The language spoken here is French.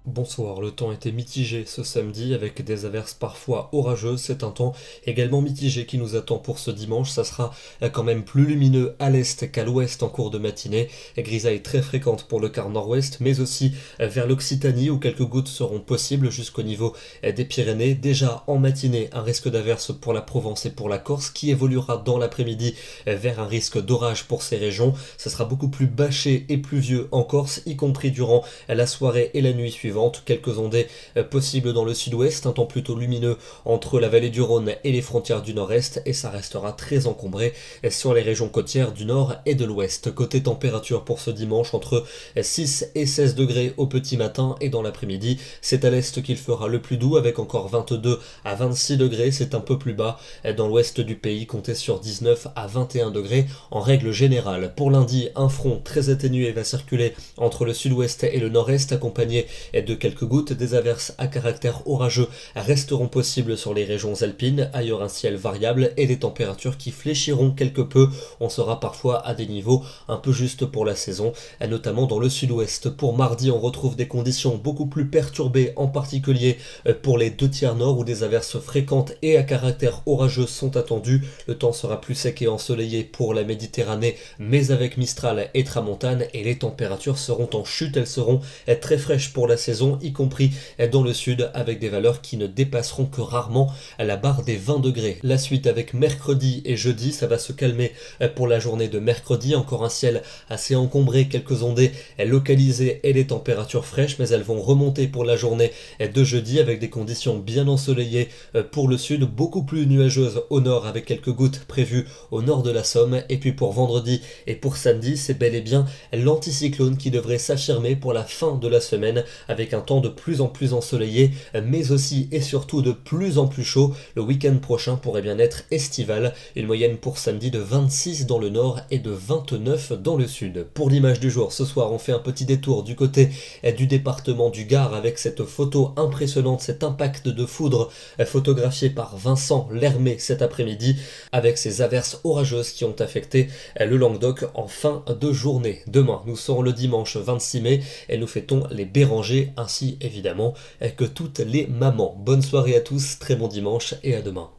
Bonsoir, le temps était mitigé ce samedi avec des averses parfois orageuses. C'est un temps également mitigé qui nous attend pour ce dimanche. Ça sera quand même plus lumineux à l'est qu'à l'ouest en cours de matinée. Grisaille très fréquente pour le quart nord-ouest, mais aussi vers l'Occitanie où quelques gouttes seront possibles jusqu'au niveau des Pyrénées. Déjà en matinée, un risque d'averse pour la Provence et pour la Corse qui évoluera dans l'après-midi vers un risque d'orage pour ces régions. Ça sera beaucoup plus bâché et pluvieux en Corse, y compris durant la soirée et la nuit suivante. Quelques ondées possibles dans le sud-ouest, un temps plutôt lumineux entre la vallée du Rhône et les frontières du nord-est, et ça restera très encombré sur les régions côtières du nord et de l'ouest. Côté température pour ce dimanche, entre 6 et 16 degrés au petit matin et dans l'après-midi. C'est à l'est qu'il fera le plus doux avec encore 22 à 26 degrés. C'est un peu plus bas dans l'ouest du pays, comptez sur 19 à 21 degrés en règle générale. Pour lundi, un front très atténué va circuler entre le sud-ouest et le nord-est, accompagné de quelques gouttes. Des averses à caractère orageux resteront possibles sur les régions alpines, ailleurs un ciel variable et des températures qui fléchiront quelque peu. On sera parfois à des niveaux un peu justes pour la saison, notamment dans le sud-ouest. Pour mardi, on retrouve des conditions beaucoup plus perturbées, en particulier pour les deux tiers nord où des averses fréquentes et à caractère orageux sont attendues. Le temps sera plus sec et ensoleillé pour la Méditerranée, mais avec Mistral et Tramontane, et les températures seront en chute. Elles seront très fraîches pour la saison, y compris dans le sud, avec des valeurs qui ne dépasseront que rarement la barre des 20 degrés. La suite avec mercredi et jeudi, ça va se calmer pour la journée de mercredi. Encore un ciel assez encombré, quelques ondées localisées et des températures fraîches, mais elles vont remonter pour la journée de jeudi avec des conditions bien ensoleillées pour le sud, beaucoup plus nuageuses au nord avec quelques gouttes prévues au nord de la Somme. Et puis pour vendredi et pour samedi, c'est bel et bien l'anticyclone qui devrait s'affirmer pour la fin de la semaine avec un temps de plus en plus ensoleillé, mais aussi et surtout de plus en plus chaud. Le week-end prochain pourrait bien être estival. Une moyenne pour samedi de 26 dans le nord et de 29 dans le sud. Pour l'image du jour, ce soir, on fait un petit détour du côté du département du Gard avec cette photo impressionnante, cet impact de foudre photographié par Vincent Lermé cet après-midi avec ces averses orageuses qui ont affecté le Languedoc en fin de journée. Demain, nous serons le dimanche 26 mai et nous fêtons les Bérangers ainsi évidemment que toutes les mamans. Bonne soirée à tous, très bon dimanche et à demain.